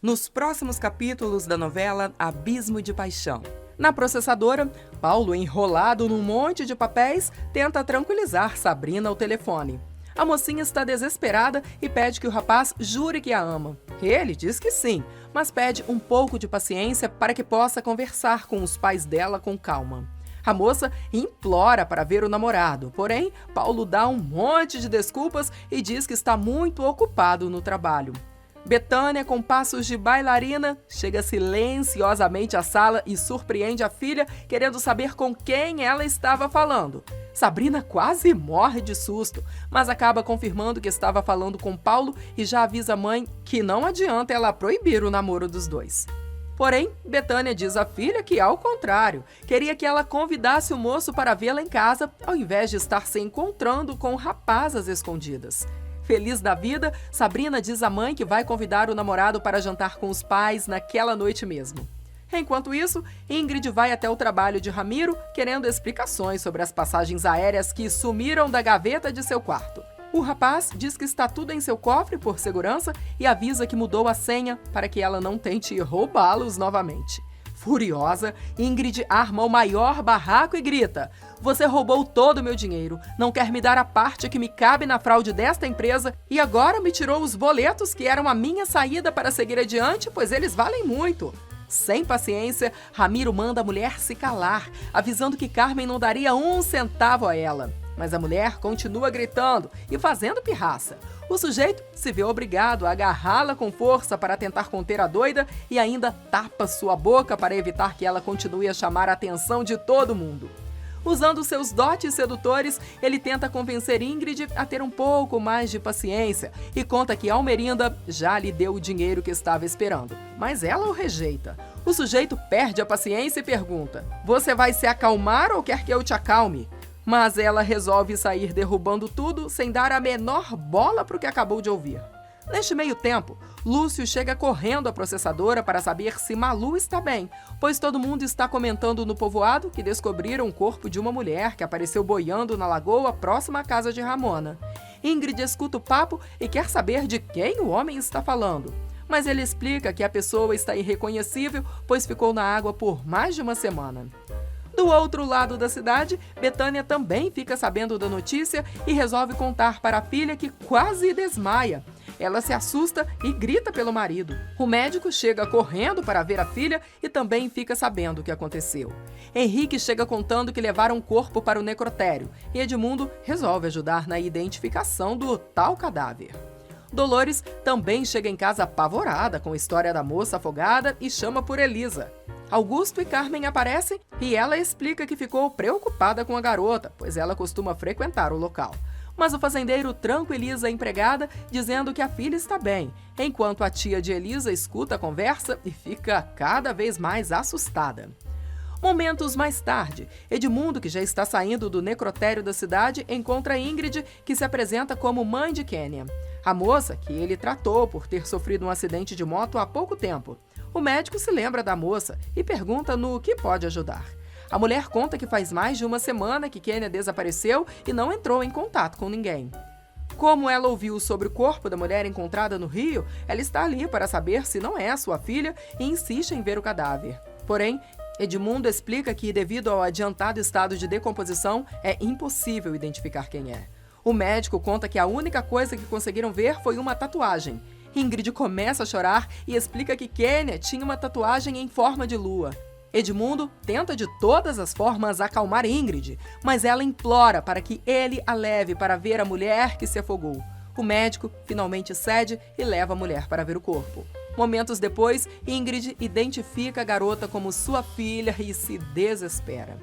nos próximos capítulos da novela Abismo de Paixão. Na processadora, Paulo, enrolado num monte de papéis, tenta tranquilizar Sabrina ao telefone. A mocinha está desesperada e pede que o rapaz jure que a ama. Ele diz que sim, mas pede um pouco de paciência para que possa conversar com os pais dela com calma. A moça implora para ver o namorado, porém, Paulo dá um monte de desculpas e diz que está muito ocupado no trabalho. Betânia, com passos de bailarina, chega silenciosamente à sala e surpreende a filha, querendo saber com quem ela estava falando. Sabrina quase morre de susto, mas acaba confirmando que estava falando com Paulo e já avisa a mãe que não adianta ela proibir o namoro dos dois. Porém, Betânia diz à filha que, ao contrário, queria que ela convidasse o moço para vê-la em casa, ao invés de estar se encontrando com o rapaz às escondidas. Feliz da vida, Sabrina diz à mãe que vai convidar o namorado para jantar com os pais naquela noite mesmo. Enquanto isso, Ingrid vai até o trabalho de Ramiro, querendo explicações sobre as passagens aéreas que sumiram da gaveta de seu quarto. O rapaz diz que está tudo em seu cofre por segurança e avisa que mudou a senha para que ela não tente roubá-los novamente. Furiosa, Ingrid arma o maior barraco e grita: "Você roubou todo o meu dinheiro, não quer me dar a parte que me cabe na fraude desta empresa e agora me tirou os boletos que eram a minha saída para seguir adiante, pois eles valem muito." Sem paciência, Ramiro manda a mulher se calar, avisando que Carmen não daria um centavo a ela. Mas a mulher continua gritando e fazendo pirraça. O sujeito se vê obrigado a agarrá-la com força para tentar conter a doida e ainda tapa sua boca para evitar que ela continue a chamar a atenção de todo mundo. Usando seus dotes sedutores, ele tenta convencer Ingrid a ter um pouco mais de paciência e conta que Almerinda já lhe deu o dinheiro que estava esperando, mas ela o rejeita. O sujeito perde a paciência e pergunta: "Você vai se acalmar ou quer que eu te acalme?" Mas ela resolve sair derrubando tudo sem dar a menor bola para o que acabou de ouvir. Neste meio tempo, Lúcio chega correndo à processadora para saber se Malu está bem, pois todo mundo está comentando no povoado que descobriram o corpo de uma mulher que apareceu boiando na lagoa próxima à casa de Ramona. Ingrid escuta o papo e quer saber de quem o homem está falando. Mas ele explica que a pessoa está irreconhecível, pois ficou na água por mais de uma semana. Do outro lado da cidade, Betânia também fica sabendo da notícia e resolve contar para a filha, que quase desmaia. Ela se assusta e grita pelo marido. O médico chega correndo para ver a filha e também fica sabendo o que aconteceu. Henrique chega contando que levaram o corpo para o necrotério e Edmundo resolve ajudar na identificação do tal cadáver. Dolores também chega em casa apavorada com a história da moça afogada e chama por Elisa. Augusto e Carmen aparecem e ela explica que ficou preocupada com a garota, pois ela costuma frequentar o local. Mas o fazendeiro tranquiliza a empregada, dizendo que a filha está bem, enquanto a tia de Elisa escuta a conversa e fica cada vez mais assustada. Momentos mais tarde, Edmundo, que já está saindo do necrotério da cidade, encontra Ingrid, que se apresenta como mãe de Kênia. A moça, que ele tratou por ter sofrido um acidente de moto há pouco tempo. O médico se lembra da moça e pergunta no que pode ajudar. A mulher conta que faz mais de uma semana que Kênia desapareceu e não entrou em contato com ninguém. Como ela ouviu sobre o corpo da mulher encontrada no rio, ela está ali para saber se não é sua filha e insiste em ver o cadáver. Porém, Edmundo explica que, devido ao adiantado estado de decomposição, é impossível identificar quem é. O médico conta que a única coisa que conseguiram ver foi uma tatuagem. Ingrid começa a chorar e explica que Kênia tinha uma tatuagem em forma de lua. Edmundo tenta de todas as formas acalmar Ingrid, mas ela implora para que ele a leve para ver a mulher que se afogou. O médico finalmente cede e leva a mulher para ver o corpo. Momentos depois, Ingrid identifica a garota como sua filha e se desespera.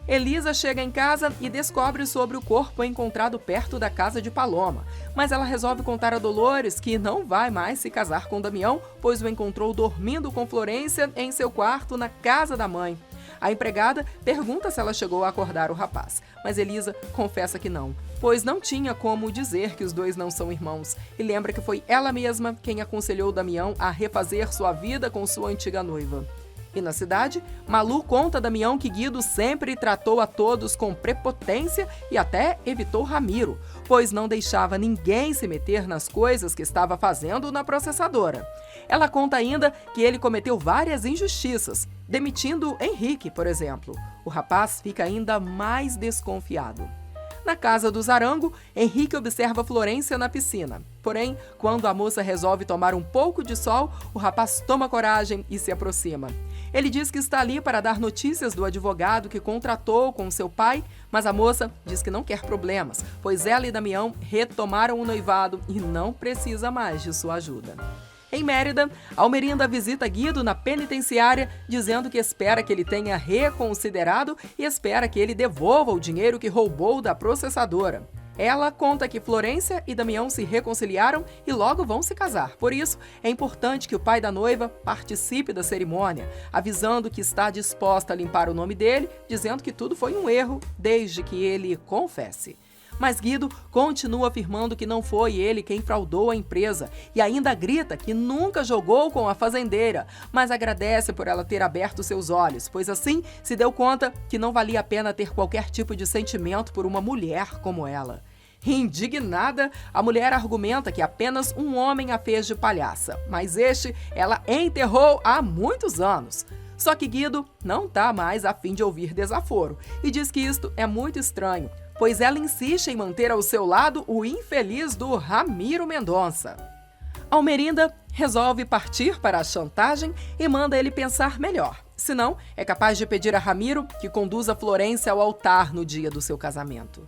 Elisa chega em casa e descobre sobre o corpo encontrado perto da casa de Paloma, mas ela resolve contar a Dolores que não vai mais se casar com Damião, pois o encontrou dormindo com Florência em seu quarto na casa da mãe. A empregada pergunta se ela chegou a acordar o rapaz, mas Elisa confessa que não, pois não tinha como dizer que os dois não são irmãos, e lembra que foi ela mesma quem aconselhou Damião a refazer sua vida com sua antiga noiva. E na cidade, Malu conta a Damião que Guido sempre tratou a todos com prepotência e até evitou Ramiro, pois não deixava ninguém se meter nas coisas que estava fazendo na processadora. Ela conta ainda que ele cometeu várias injustiças, demitindo Henrique, por exemplo. O rapaz fica ainda mais desconfiado. Na casa do Zarango, Henrique observa Florência na piscina. Porém, quando a moça resolve tomar um pouco de sol, o rapaz toma coragem e se aproxima. Ele diz que está ali para dar notícias do advogado que contratou com seu pai, mas a moça diz que não quer problemas, pois ela e Damião retomaram o noivado e não precisa mais de sua ajuda. Em Mérida, Almerinda visita Guido na penitenciária, dizendo que espera que ele tenha reconsiderado e espera que ele devolva o dinheiro que roubou da processadora. Ela conta que Florência e Damião se reconciliaram e logo vão se casar. Por isso, é importante que o pai da noiva participe da cerimônia, avisando que está disposta a limpar o nome dele, dizendo que tudo foi um erro, desde que ele confesse. Mas Guido continua afirmando que não foi ele quem fraudou a empresa e ainda grita que nunca jogou com a fazendeira, mas agradece por ela ter aberto seus olhos, pois assim se deu conta que não valia a pena ter qualquer tipo de sentimento por uma mulher como ela. Indignada, a mulher argumenta que apenas um homem a fez de palhaça, mas este ela enterrou há muitos anos. Só que Guido não está mais a fim de ouvir desaforo e diz que isto é muito estranho, pois ela insiste em manter ao seu lado o infeliz do Ramiro Mendonça. Almerinda resolve partir para a chantagem e manda ele pensar melhor. Senão, é capaz de pedir a Ramiro que conduza Florência ao altar no dia do seu casamento.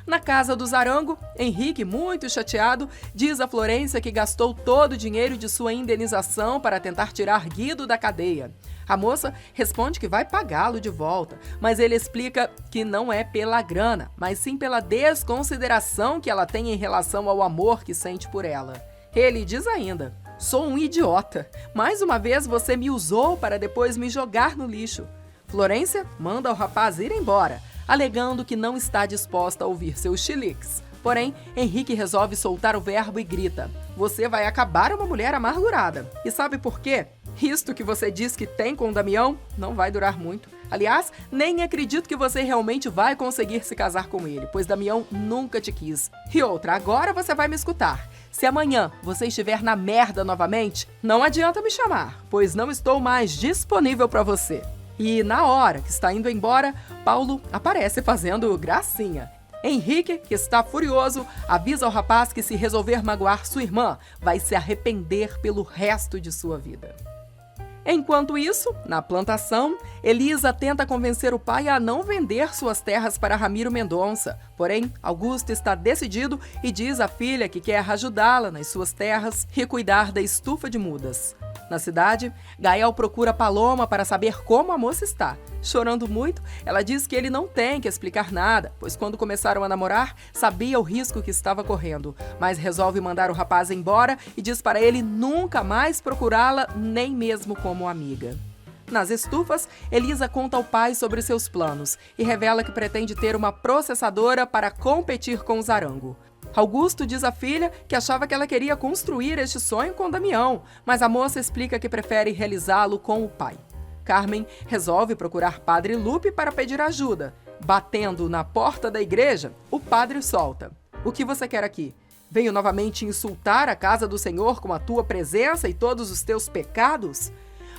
Na casa do Zarango, Henrique, muito chateado, diz a Florência que gastou todo o dinheiro de sua indenização para tentar tirar Guido da cadeia. A moça responde que vai pagá-lo de volta, mas ele explica que não é pela grana, mas sim pela desconsideração que ela tem em relação ao amor que sente por ela. Ele diz ainda: "Sou um idiota. Mais uma vez você me usou para depois me jogar no lixo." Florência manda o rapaz ir embora, alegando que não está disposta a ouvir seus chiliques. Porém, Henrique resolve soltar o verbo e grita: "Você vai acabar uma mulher amargurada. E sabe por quê? Isto que você diz que tem com o Damião não vai durar muito. Aliás, nem acredito que você realmente vai conseguir se casar com ele, pois Damião nunca te quis. E outra, agora você vai me escutar. Se amanhã você estiver na merda novamente, não adianta me chamar, pois não estou mais disponível para você." E na hora que está indo embora, Paulo aparece fazendo gracinha. Henrique, que está furioso, avisa ao rapaz que se resolver magoar sua irmã, vai se arrepender pelo resto de sua vida. Enquanto isso, na plantação, Elisa tenta convencer o pai a não vender suas terras para Ramiro Mendonça. Porém, Augusto está decidido e diz à filha que quer ajudá-la nas suas terras e cuidar da estufa de mudas. Na cidade, Gael procura Paloma para saber como a moça está. Chorando muito, ela diz que ele não tem que explicar nada, pois quando começaram a namorar, sabia o risco que estava correndo, mas resolve mandar o rapaz embora e diz para ele nunca mais procurá-la, nem mesmo como amiga. Nas estufas, Elisa conta ao pai sobre seus planos e revela que pretende ter uma processadora para competir com o Zarango. Augusto diz à filha que achava que ela queria construir este sonho com Damião, mas a moça explica que prefere realizá-lo com o pai. Carmen resolve procurar Padre Lupe para pedir ajuda. Batendo na porta da igreja, o padre solta: "O que você quer aqui? Venho novamente insultar a casa do Senhor com a tua presença e todos os teus pecados?"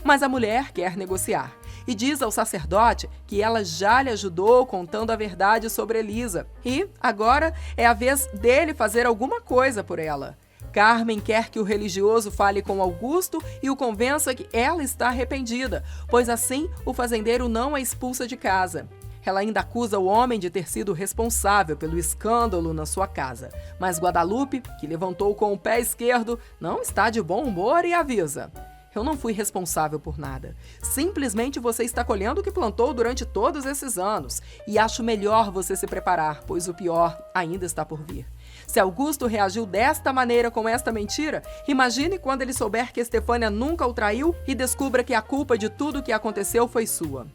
Mas a mulher quer negociar e diz ao sacerdote que ela já lhe ajudou contando a verdade sobre Elisa e, agora, é a vez dele fazer alguma coisa por ela. Carmen quer que o religioso fale com Augusto e o convença que ela está arrependida, pois assim o fazendeiro não a expulsa de casa. Ela ainda acusa o homem de ter sido responsável pelo escândalo na sua casa. Mas Guadalupe, que levantou com o pé esquerdo, não está de bom humor e avisa: "Eu não fui responsável por nada. Simplesmente você está colhendo o que plantou durante todos esses anos. E acho melhor você se preparar, pois o pior ainda está por vir. Se Augusto reagiu desta maneira com esta mentira, imagine quando ele souber que Estefânia nunca o traiu e descubra que a culpa de tudo o que aconteceu foi sua."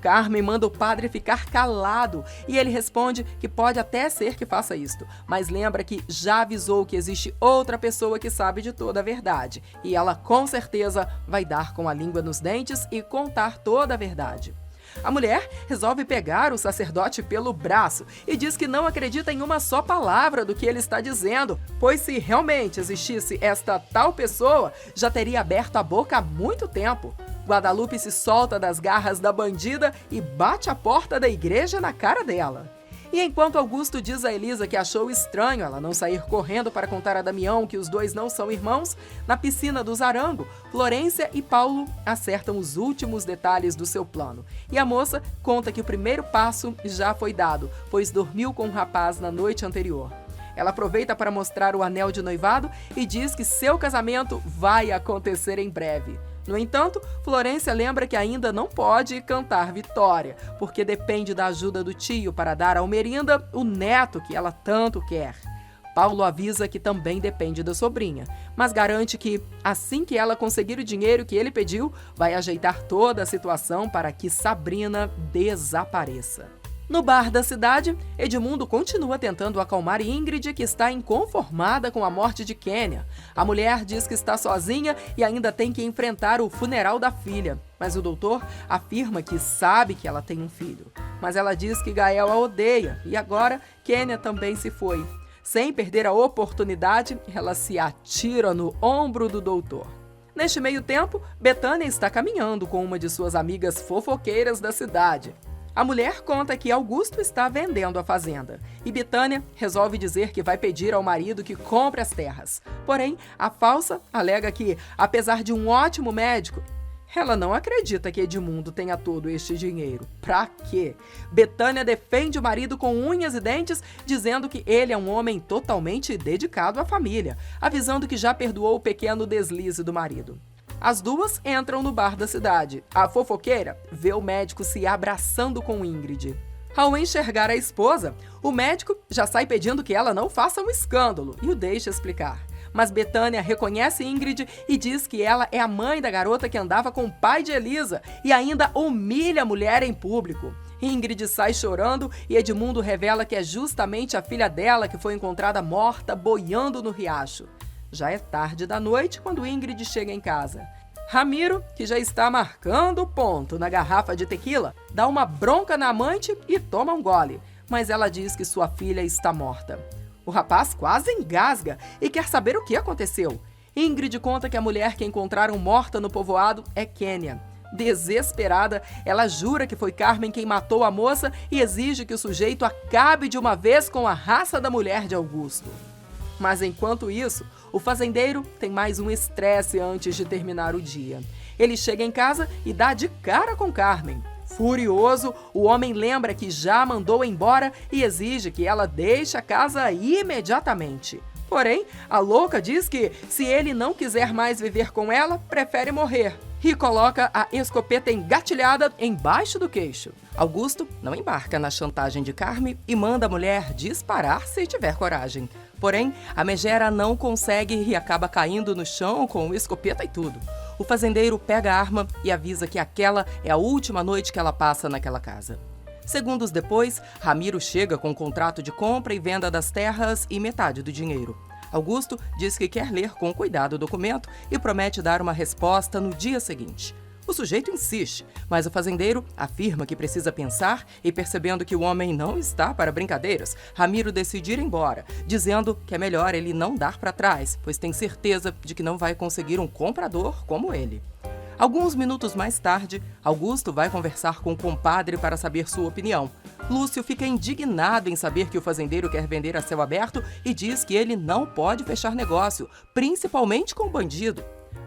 Carmen manda o padre ficar calado e ele responde que pode até ser que faça isto, mas lembra que já avisou que existe outra pessoa que sabe de toda a verdade e ela com certeza vai dar com a língua nos dentes e contar toda a verdade. A mulher resolve pegar o sacerdote pelo braço e diz que não acredita em uma só palavra do que ele está dizendo, pois se realmente existisse esta tal pessoa, já teria aberto a boca há muito tempo. Guadalupe se solta das garras da bandida e bate a porta da igreja na cara dela. E enquanto Augusto diz a Elisa que achou estranho ela não sair correndo para contar a Damião que os dois não são irmãos, na piscina do Zarango, Florência e Paulo acertam os últimos detalhes do seu plano. E a moça conta que o primeiro passo já foi dado, pois dormiu com o rapaz na noite anterior. Ela aproveita para mostrar o anel de noivado e diz que seu casamento vai acontecer em breve. No entanto, Florência lembra que ainda não pode cantar vitória, porque depende da ajuda do tio para dar a Almerinda o neto que ela tanto quer. Paulo avisa que também depende da sobrinha, mas garante que, assim que ela conseguir o dinheiro que ele pediu, vai ajeitar toda a situação para que Sabrina desapareça. No bar da cidade, Edmundo continua tentando acalmar Ingrid, que está inconformada com a morte de Kênia. A mulher diz que está sozinha e ainda tem que enfrentar o funeral da filha. Mas o doutor afirma que sabe que ela tem um filho. Mas ela diz que Gael a odeia e agora Kênia também se foi. Sem perder a oportunidade, ela se atira no ombro do doutor. Neste meio tempo, Betânia está caminhando com uma de suas amigas fofoqueiras da cidade. A mulher conta que Augusto está vendendo a fazenda e Betânia resolve dizer que vai pedir ao marido que compre as terras. Porém, a falsa alega que, apesar de um ótimo médico, ela não acredita que Edmundo tenha todo este dinheiro. Pra quê? Betânia defende o marido com unhas e dentes, dizendo que ele é um homem totalmente dedicado à família, avisando que já perdoou o pequeno deslize do marido. As duas entram no bar da cidade. A fofoqueira vê o médico se abraçando com Ingrid. Ao enxergar a esposa, o médico já sai pedindo que ela não faça um escândalo e o deixa explicar. Mas Betânia reconhece Ingrid e diz que ela é a mãe da garota que andava com o pai de Elisa e ainda humilha a mulher em público. Ingrid sai chorando e Edmundo revela que é justamente a filha dela que foi encontrada morta boiando no riacho. Já é tarde da noite quando Ingrid chega em casa. Ramiro, que já está marcando ponto na garrafa de tequila, dá uma bronca na amante e toma um gole, mas ela diz que sua filha está morta. O rapaz quase engasga e quer saber o que aconteceu. Ingrid conta que a mulher que encontraram morta no povoado é Kênia. Desesperada, ela jura que foi Carmen quem matou a moça e exige que o sujeito acabe de uma vez com a raça da mulher de Augusto. Mas enquanto isso, o fazendeiro tem mais um estresse antes de terminar o dia. Ele chega em casa e dá de cara com Carmen. Furioso, o homem lembra que já mandou embora e exige que ela deixe a casa imediatamente. Porém, a louca diz que, se ele não quiser mais viver com ela, prefere morrer. E coloca a escopeta engatilhada embaixo do queixo. Augusto não embarca na chantagem de Carmen e manda a mulher disparar se tiver coragem. Porém, a megera não consegue e acaba caindo no chão com escopeta e tudo. O fazendeiro pega a arma e avisa que aquela é a última noite que ela passa naquela casa. Segundos depois, Ramiro chega com um contrato de compra e venda das terras e metade do dinheiro. Augusto diz que quer ler com cuidado o documento e promete dar uma resposta no dia seguinte. O sujeito insiste, mas o fazendeiro afirma que precisa pensar e, percebendo que o homem não está para brincadeiras, Ramiro decide ir embora, dizendo que é melhor ele não dar para trás, pois tem certeza de que não vai conseguir um comprador como ele. Alguns minutos mais tarde, Augusto vai conversar com o compadre para saber sua opinião. Lúcio fica indignado em saber que o fazendeiro quer vender a céu aberto e diz que ele não pode fechar negócio, principalmente com o bandido.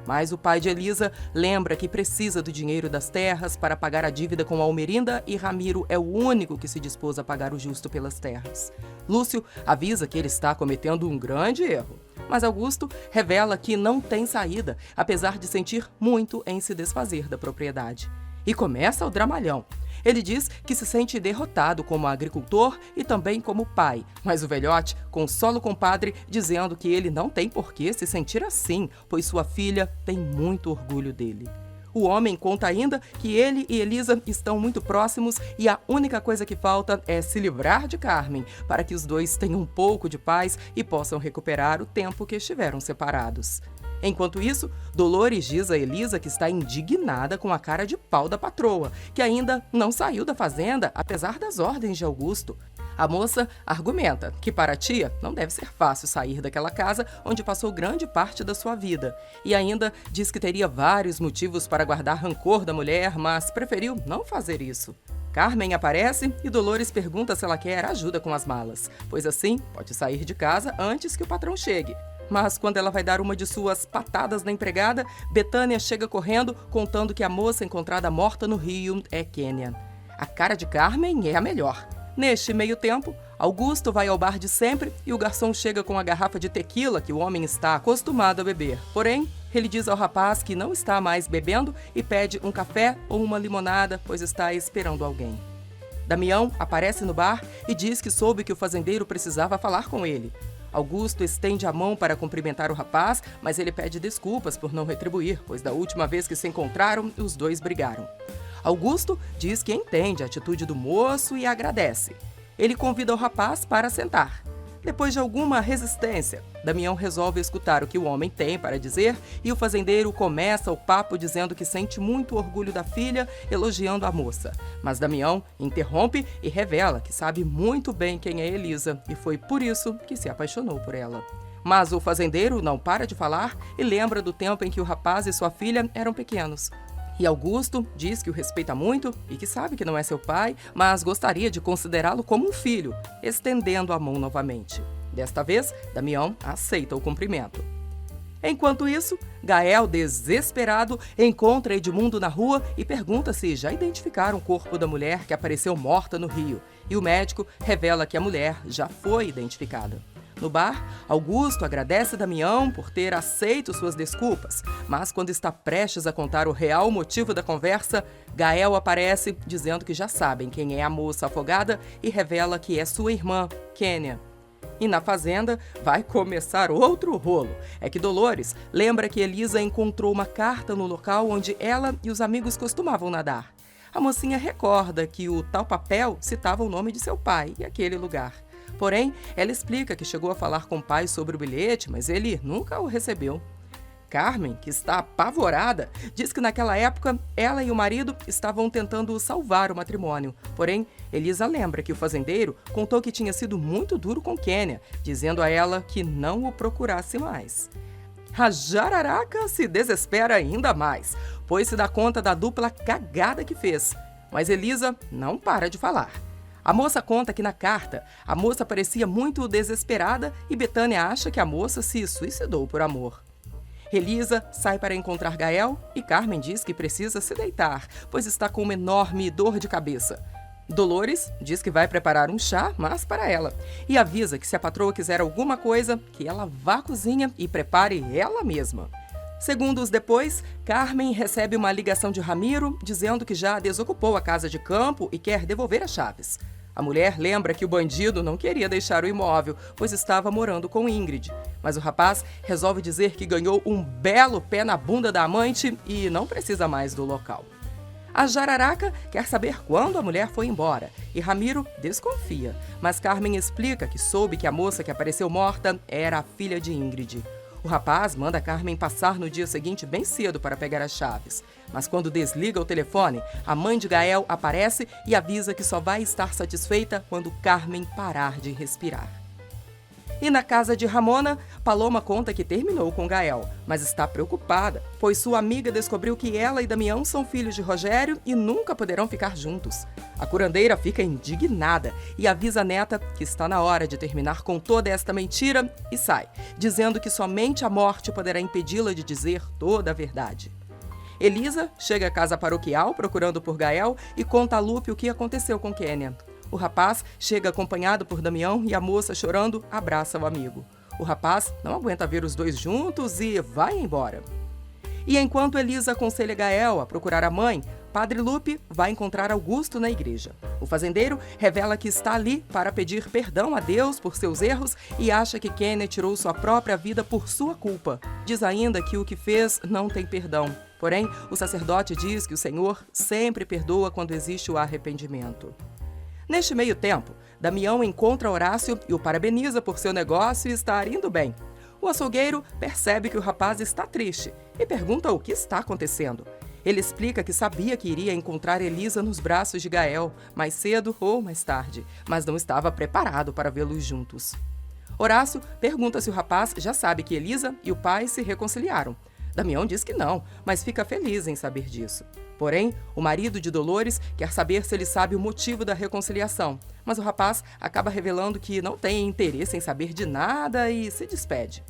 Mas o pai de Elisa lembra que precisa do dinheiro das terras para pagar a dívida com Almerinda e Ramiro é o único que se dispôs a pagar o justo pelas terras. Lúcio avisa que ele está cometendo um grande erro, mas Augusto revela que não tem saída, apesar de sentir muito em se desfazer da propriedade. E começa o dramalhão. Ele diz que se sente derrotado como agricultor e também como pai, mas o velhote consola o compadre dizendo que ele não tem por que se sentir assim, pois sua filha tem muito orgulho dele. O homem conta ainda que ele e Elisa estão muito próximos e a única coisa que falta é se livrar de Carmen, para que os dois tenham um pouco de paz e possam recuperar o tempo que estiveram separados. Enquanto isso, Dolores diz a Elisa que está indignada com a cara de pau da patroa, que ainda não saiu da fazenda, apesar das ordens de Augusto. A moça argumenta que para a tia não deve ser fácil sair daquela casa onde passou grande parte da sua vida. E ainda diz que teria vários motivos para guardar rancor da mulher, mas preferiu não fazer isso. Carmen aparece e Dolores pergunta se ela quer ajuda com as malas, pois assim pode sair de casa antes que o patrão chegue. Mas quando ela vai dar uma de suas patadas na empregada, Betânia chega correndo, contando que a moça encontrada morta no rio é Kênia. A cara de Carmen é a melhor. Neste meio tempo, Augusto vai ao bar de sempre e o garçom chega com a garrafa de tequila que o homem está acostumado a beber. Porém, ele diz ao rapaz que não está mais bebendo e pede um café ou uma limonada, pois está esperando alguém. Damião aparece no bar e diz que soube que o fazendeiro precisava falar com ele. Augusto estende a mão para cumprimentar o rapaz, mas ele pede desculpas por não retribuir, pois da última vez que se encontraram, os dois brigaram. Augusto diz que entende a atitude do moço e agradece. Ele convida o rapaz para sentar. Depois de alguma resistência, Damião resolve escutar o que o homem tem para dizer e o fazendeiro começa o papo dizendo que sente muito orgulho da filha, elogiando a moça. Mas Damião interrompe e revela que sabe muito bem quem é Elisa e foi por isso que se apaixonou por ela. Mas o fazendeiro não para de falar e lembra do tempo em que o rapaz e sua filha eram pequenos. E Augusto diz que o respeita muito e que sabe que não é seu pai, mas gostaria de considerá-lo como um filho, estendendo a mão novamente. Desta vez, Damião aceita o cumprimento. Enquanto isso, Gael, desesperado, encontra Edmundo na rua e pergunta se já identificaram o corpo da mulher que apareceu morta no rio. E o médico revela que a mulher já foi identificada. No bar, Augusto agradece Damião por ter aceito suas desculpas, mas quando está prestes a contar o real motivo da conversa, Gael aparece dizendo que já sabem quem é a moça afogada e revela que é sua irmã, Kênia. E na fazenda vai começar outro rolo. É que Dolores lembra que Elisa encontrou uma carta no local onde ela e os amigos costumavam nadar. A mocinha recorda que o tal papel citava o nome de seu pai e aquele lugar. Porém, ela explica que chegou a falar com o pai sobre o bilhete, mas ele nunca o recebeu. Carmen, que está apavorada, diz que naquela época ela e o marido estavam tentando salvar o matrimônio. Porém, Elisa lembra que o fazendeiro contou que tinha sido muito duro com Kênia, dizendo a ela que não o procurasse mais. A jararaca se desespera ainda mais, pois se dá conta da dupla cagada que fez. Mas Elisa não para de falar. A moça conta que na carta, a moça parecia muito desesperada e Betânia acha que a moça se suicidou por amor. Elisa sai para encontrar Gael e Carmen diz que precisa se deitar, pois está com uma enorme dor de cabeça. Dolores diz que vai preparar um chá, mas para ela, e avisa que se a patroa quiser alguma coisa, que ela vá à cozinha e prepare ela mesma. Segundos depois, Carmen recebe uma ligação de Ramiro dizendo que já desocupou a casa de campo e quer devolver as chaves. A mulher lembra que o bandido não queria deixar o imóvel, pois estava morando com Ingrid. Mas o rapaz resolve dizer que ganhou um belo pé na bunda da amante e não precisa mais do local. A jararaca quer saber quando a mulher foi embora e Ramiro desconfia, mas Carmen explica que soube que a moça que apareceu morta era a filha de Ingrid. O rapaz manda Carmen passar no dia seguinte bem cedo para pegar as chaves. Mas quando desliga o telefone, a mãe de Gael aparece e avisa que só vai estar satisfeita quando Carmen parar de respirar. E na casa de Ramona, Paloma conta que terminou com Gael, mas está preocupada, pois sua amiga descobriu que ela e Damião são filhos de Rogério e nunca poderão ficar juntos. A curandeira fica indignada e avisa a neta que está na hora de terminar com toda esta mentira e sai, dizendo que somente a morte poderá impedi-la de dizer toda a verdade. Elisa chega à casa paroquial procurando por Gael e conta a Lupe o que aconteceu com Kênia. O rapaz chega acompanhado por Damião e a moça, chorando, abraça o amigo. O rapaz não aguenta ver os dois juntos e vai embora. E enquanto Elisa aconselha Gael a procurar a mãe, padre Lupe vai encontrar Augusto na igreja. O fazendeiro revela que está ali para pedir perdão a Deus por seus erros e acha que Kênia tirou sua própria vida por sua culpa. Diz ainda que o que fez não tem perdão. Porém, o sacerdote diz que o Senhor sempre perdoa quando existe o arrependimento. Neste meio tempo, Damião encontra Horácio e o parabeniza por seu negócio estar indo bem. O açougueiro percebe que o rapaz está triste e pergunta o que está acontecendo. Ele explica que sabia que iria encontrar Elisa nos braços de Gael, mais cedo ou mais tarde, mas não estava preparado para vê-los juntos. Horácio pergunta se o rapaz já sabe que Elisa e o pai se reconciliaram. Damião diz que não, mas fica feliz em saber disso. Porém, o marido de Dolores quer saber se ele sabe o motivo da reconciliação, mas o rapaz acaba revelando que não tem interesse em saber de nada e se despede.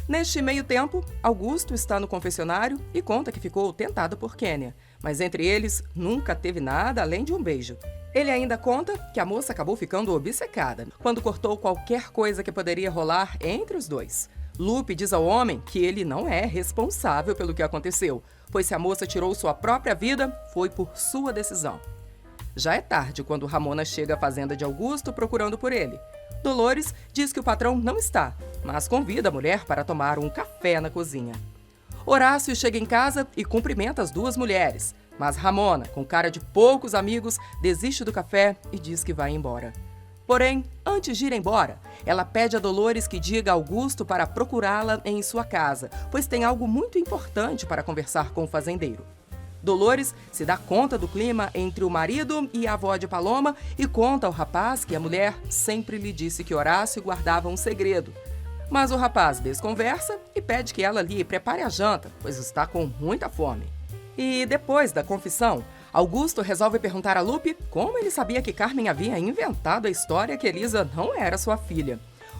Neste meio tempo, Augusto está no confessionário e conta que ficou tentado por Kênia, mas entre eles nunca teve nada além de um beijo. Ele ainda conta que a moça acabou ficando obcecada quando cortou qualquer coisa que poderia rolar entre os dois. Lupe diz ao homem que ele não é responsável pelo que aconteceu, pois se a moça tirou sua própria vida, foi por sua decisão. Já é tarde quando Ramona chega à fazenda de Augusto procurando por ele. Dolores diz que o patrão não está, mas convida a mulher para tomar um café na cozinha. Horácio chega em casa e cumprimenta as duas mulheres, mas Ramona, com cara de poucos amigos, desiste do café e diz que vai embora. Porém, antes de ir embora, ela pede a Dolores que diga a Augusto para procurá-la em sua casa, pois tem algo muito importante para conversar com o fazendeiro. Dolores se dá conta do clima entre o marido e a avó de Paloma e conta ao rapaz que a mulher sempre lhe disse que Horácio guardava um segredo. Mas o rapaz desconversa e pede que ela lhe prepare a janta, pois está com muita fome. E depois da confissão, Augusto resolve perguntar a Lupe como ele sabia que Carmen havia inventado a história que Elisa não era sua filha.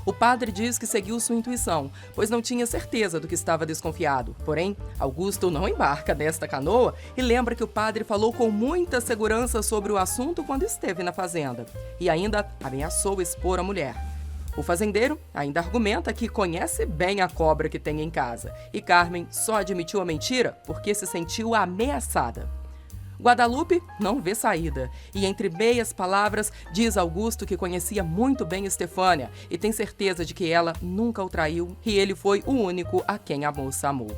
O padre diz que seguiu sua intuição, pois não tinha certeza do que estava desconfiado. Porém, Augusto não embarca nesta canoa e lembra que o padre falou com muita segurança sobre o assunto quando esteve na fazenda. E ainda ameaçou expor a mulher. O fazendeiro ainda argumenta que conhece bem a cobra que tem em casa. E Carmen só admitiu a mentira porque se sentiu ameaçada. Guadalupe não vê saída e, entre meias palavras, diz a Augusto que conhecia muito bem Estefânia e tem certeza de que ela nunca o traiu e ele foi o único a quem a moça amou.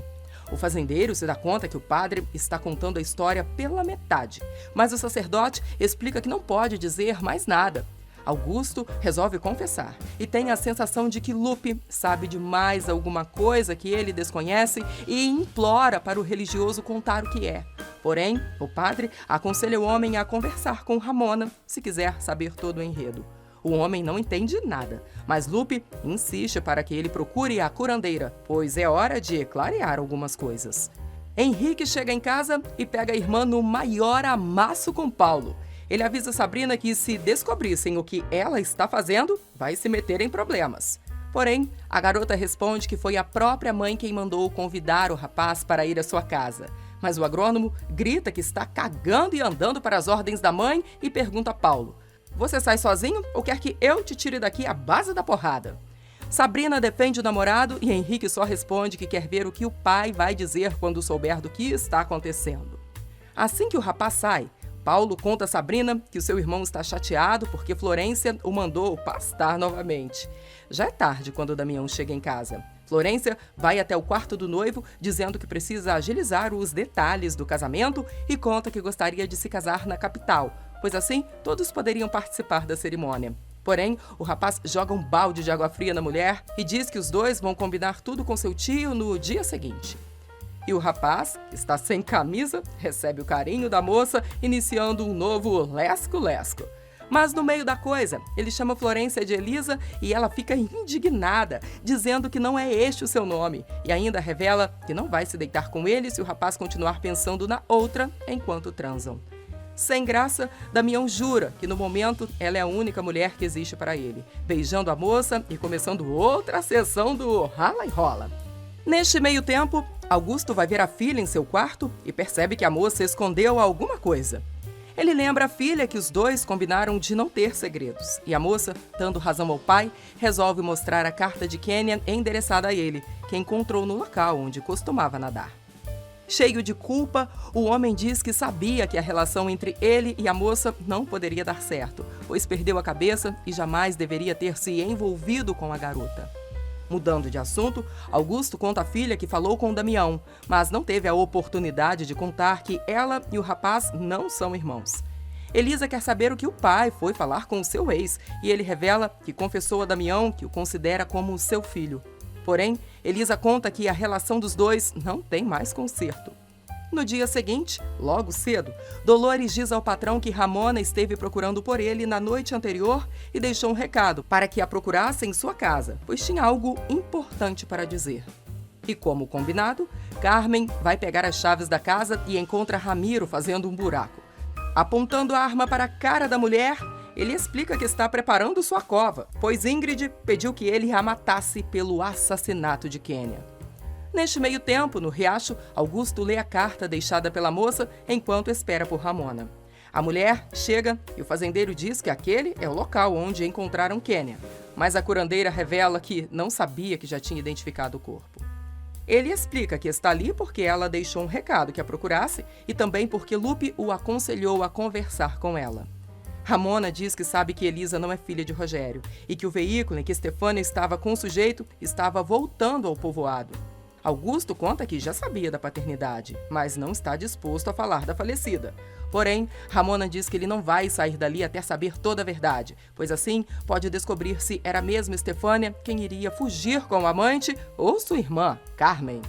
O fazendeiro se dá conta que o padre está contando a história pela metade, mas o sacerdote explica que não pode dizer mais nada. Augusto resolve confessar e tem a sensação de que Lupe sabe de mais alguma coisa que ele desconhece e implora para o religioso contar o que é. Porém, o padre aconselha o homem a conversar com Ramona se quiser saber todo o enredo. O homem não entende nada, mas Lupe insiste para que ele procure a curandeira, pois é hora de clarear algumas coisas. Henrique chega em casa e pega a irmã no maior amasso com Paulo. Ele avisa Sabrina que, se descobrissem o que ela está fazendo, vai se meter em problemas. Porém, a garota responde que foi a própria mãe quem mandou convidar o rapaz para ir à sua casa. Mas o agrônomo grita que está cagando e andando para as ordens da mãe e pergunta a Paulo: "Você sai sozinho ou quer que eu te tire daqui à base da porrada?" Sabrina defende o namorado e Henrique só responde que quer ver o que o pai vai dizer quando souber do que está acontecendo. Assim que o rapaz sai, Paulo conta a Sabrina que o seu irmão está chateado porque Florência o mandou pastar novamente. Já é tarde quando Damião chega em casa. Florência vai até o quarto do noivo dizendo que precisa agilizar os detalhes do casamento e conta que gostaria de se casar na capital, pois assim todos poderiam participar da cerimônia. Porém, o rapaz joga um balde de água fria na mulher e diz que os dois vão combinar tudo com seu tio no dia seguinte. E o rapaz, que está sem camisa, recebe o carinho da moça, iniciando um novo lesco-lesco. Mas no meio da coisa, ele chama Florência de Elisa e ela fica indignada, dizendo que não é este o seu nome. E ainda revela que não vai se deitar com ele se o rapaz continuar pensando na outra enquanto transam. Sem graça, Damião jura que no momento ela é a única mulher que existe para ele, beijando a moça e começando outra sessão do rala e rola. Neste meio tempo, Augusto vai ver a filha em seu quarto e percebe que a moça escondeu alguma coisa. Ele lembra a filha que os dois combinaram de não ter segredos. E a moça, dando razão ao pai, resolve mostrar a carta de Kênia endereçada a ele, que encontrou no local onde costumava nadar. Cheio de culpa, o homem diz que sabia que a relação entre ele e a moça não poderia dar certo, pois perdeu a cabeça e jamais deveria ter se envolvido com a garota. Mudando de assunto, Augusto conta à filha que falou com Damião, mas não teve a oportunidade de contar que ela e o rapaz não são irmãos. Elisa quer saber o que o pai foi falar com o seu ex e ele revela que confessou a Damião que o considera como seu filho. Porém, Elisa conta que a relação dos dois não tem mais conserto. No dia seguinte, logo cedo, Dolores diz ao patrão que Ramona esteve procurando por ele na noite anterior e deixou um recado para que a procurasse em sua casa, pois tinha algo importante para dizer. E como combinado, Carmen vai pegar as chaves da casa e encontra Ramiro fazendo um buraco. Apontando a arma para a cara da mulher, ele explica que está preparando sua cova, pois Ingrid pediu que ele a matasse pelo assassinato de Kênia. Neste meio tempo, no riacho, Augusto lê a carta deixada pela moça enquanto espera por Ramona. A mulher chega e o fazendeiro diz que aquele é o local onde encontraram Kênia, mas a curandeira revela que não sabia que já tinha identificado o corpo. Ele explica que está ali porque ela deixou um recado que a procurasse e também porque Lupe o aconselhou a conversar com ela. Ramona diz que sabe que Elisa não é filha de Rogério e que o veículo em que Stefânia estava com o sujeito estava voltando ao povoado. Augusto conta que já sabia da paternidade, mas não está disposto a falar da falecida. Porém, Ramona diz que ele não vai sair dali até saber toda a verdade, pois assim pode descobrir se era mesmo Stefânia quem iria fugir com o amante ou sua irmã, Carmen.